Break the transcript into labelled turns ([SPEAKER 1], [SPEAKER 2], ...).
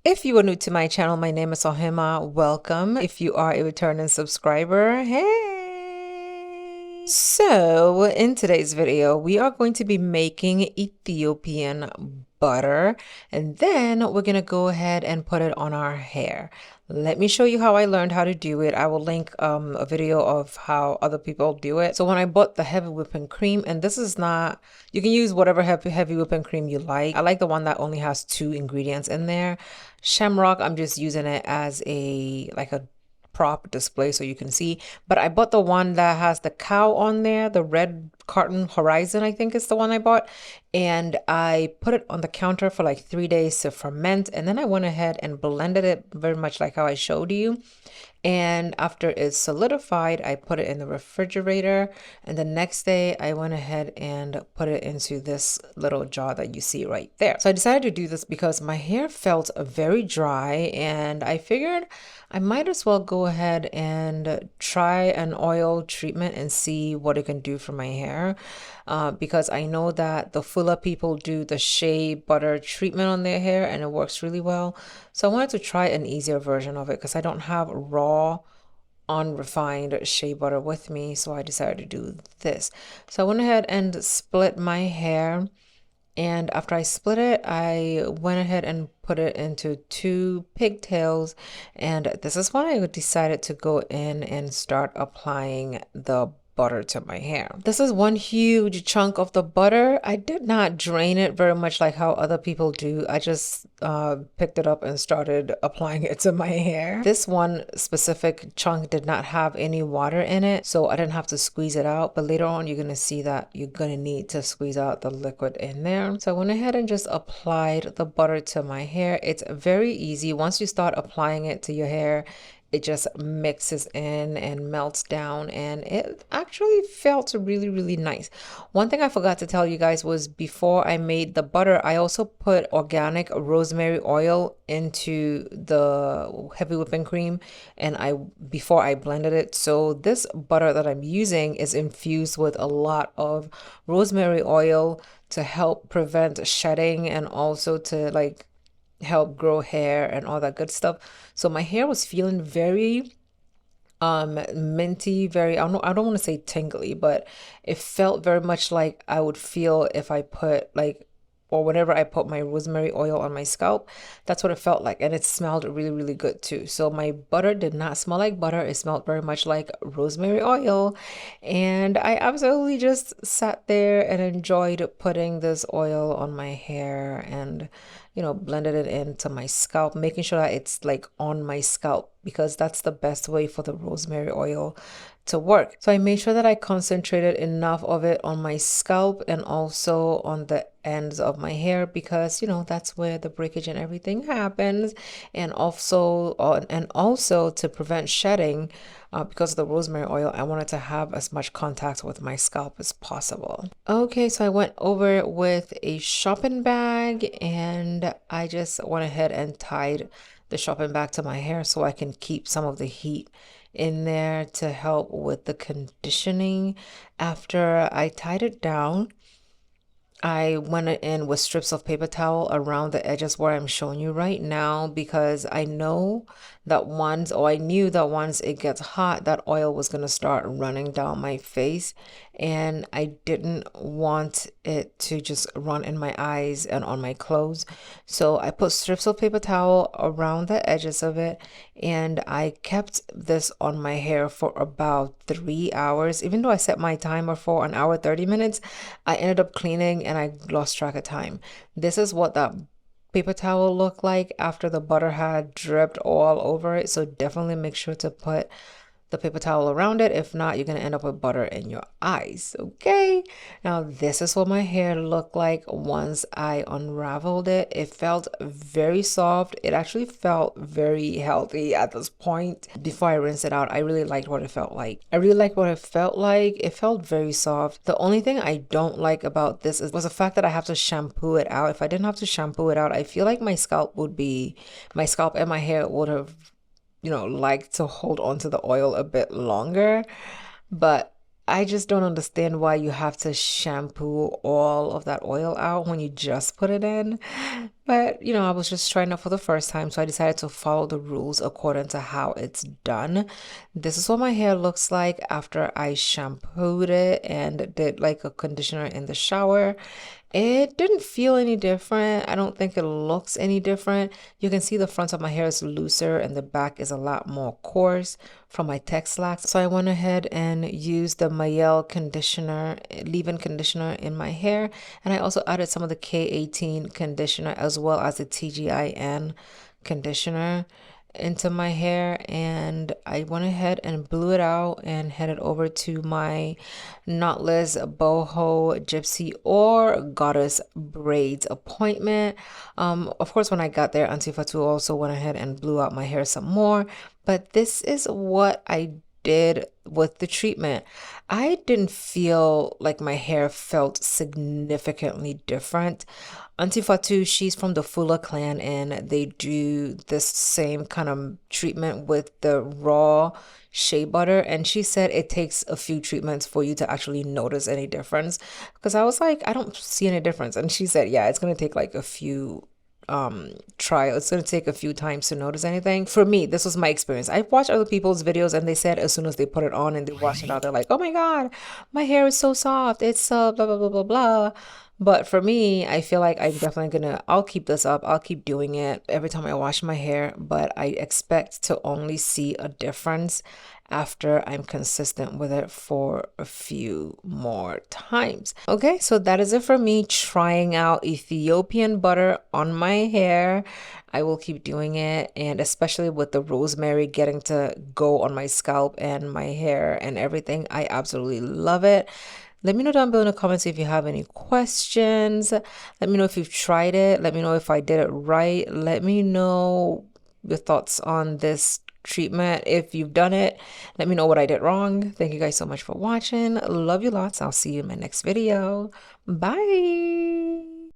[SPEAKER 1] If you are new to my channel, my name is Ohemaa. Welcome. If you are a returning subscriber, hey! So, in today's video, we are going to be making Ethiopian butter, and then we're going to go ahead and put it on our hair. Let me show you how I learned how to do it. I will link a video of how other people do it. So when I bought the heavy whipping cream, and this is not, you can use whatever heavy whipping cream you like. I like the one that only has 2 ingredients in there. Shamrock, I'm just using it as a prop display so you can see. But I bought the one that has the cow on there, the red carton Horizon, I think is the one I bought. And I put it on the counter for like 3 days to ferment. And then I went ahead and blended it very much like how I showed you. And after it's solidified, I put it in the refrigerator. And the next day, I went ahead and put it into this little jar that you see right there. So I decided to do this because my hair felt very dry, and I figured I might as well go ahead and try an oil treatment and see what it can do for my hair. Because I know that the fuller people do the shea butter treatment on their hair and it works really well. So I wanted to try an easier version of it because I don't have raw unrefined shea butter with me, so I decided to do this. So I went ahead and split my hair, and after I split it, I went ahead and put it into 2 pigtails, and this is when I decided to go in and start applying the butter to my hair. This is one huge chunk of the butter. I did not drain it very much like how other people do. I just picked it up and started applying it to my hair. This one specific chunk did not have any water in it, so I didn't have to squeeze it out. But later on, you're going to see that you're going to need to squeeze out the liquid in there. So I went ahead and just applied the butter to my hair. It's very easy. Once you start applying it to your hair, it just mixes in and melts down, and it actually felt really, really nice. One thing I forgot to tell you guys was before I made the butter, I also put organic rosemary oil into the heavy whipping cream, and before I blended it. So this butter that I'm using is infused with a lot of rosemary oil to help prevent shedding and also to help grow hair and all that good stuff. So my hair was feeling very minty, very, I don't want to say tingly, but it felt very much like I would feel if I put or whenever I put my rosemary oil on my scalp. That's what it felt like, and it smelled really, really good too. So my butter did not smell like butter. It smelled very much like rosemary oil, and I absolutely just sat there and enjoyed putting this oil on my hair and blended it into my scalp, making sure that it's like on my scalp because that's the best way for the rosemary oil to work. So I made sure that I concentrated enough of it on my scalp and also on the ends of my hair because that's where the breakage and everything happens, and also to prevent shedding because of the rosemary oil, I wanted to have as much contact with my scalp as possible. Okay, so I went over it with a shopping bag, and I just went ahead and tied the shopping bag to my hair so I can keep some of the heat in there to help with the conditioning. After I tied it down, I went in with strips of paper towel around the edges where I'm showing you right now because I knew that once it gets hot, that oil was going to start running down my face, and I didn't want it to just run in my eyes and on my clothes. So I put strips of paper towel around the edges of it, and I kept this on my hair for about 3 hours. Even though I set my timer for an hour 30 minutes, I ended up cleaning and I lost track of time. This is what that paper towel looked like after the butter had dripped all over it. So definitely make sure to put the paper towel around it. If not, you're going to end up with butter in your eyes. Okay. Now, this is what my hair looked like once I unraveled it. It felt very soft. It actually felt very healthy at this point. Before I rinsed it out, I really liked what it felt like. It felt very soft. The only thing I don't like about this was the fact that I have to shampoo it out. If I didn't have to shampoo it out, I feel like my scalp and my hair would have like to hold on to the oil a bit longer, but I just don't understand why you have to shampoo all of that oil out when you just put it in. But, you know, I was just trying it for the first time, so I decided to follow the rules according to how it's done. This is what my hair looks like after I shampooed it and did like a conditioner in the shower. It didn't feel any different. I don't think it looks any different. You can see the front of my hair is looser and the back is a lot more coarse from my Texlax. So I went ahead and used the Mayel conditioner, leave-in conditioner in my hair. And I also added some of the K18 conditioner as well as the TGIN conditioner into my hair, and I went ahead and blew it out and headed over to my knotless boho gypsy or goddess braids appointment. Of course, when I got there, Auntie Fatu also went ahead and blew out my hair some more, but this is what I did with the treatment. I didn't feel like my hair felt significantly different. Auntie Fatu, she's from the Fula clan, and they do this same kind of treatment with the raw shea butter. And she said it takes a few treatments for you to actually notice any difference. Because I was like, I don't see any difference. And she said, yeah, it's going to take like a few trial. It's going to take a few times to notice anything. For me, this was my experience. I watched other people's videos and they said as soon as they put it on and they wash it out, they're like, oh my God, my hair is so soft. It's blah, blah, blah, blah, blah. But for me, I feel like I'm definitely I'll keep this up. I'll keep doing it every time I wash my hair, but I expect to only see a difference after I'm consistent with it for a few more times. Okay, so that is it for me trying out Ethiopian butter on my hair. I will keep doing it, and especially with the rosemary getting to go on my scalp and my hair and everything, I absolutely love it. Let me know down below in the comments if you have any questions. Let me know if you've tried it. Let me know if I did it right. Let me know your thoughts on this treatment. If you've done it, let me know what I did wrong. Thank you guys so much for watching. Love you lots. I'll see you in my next video. Bye.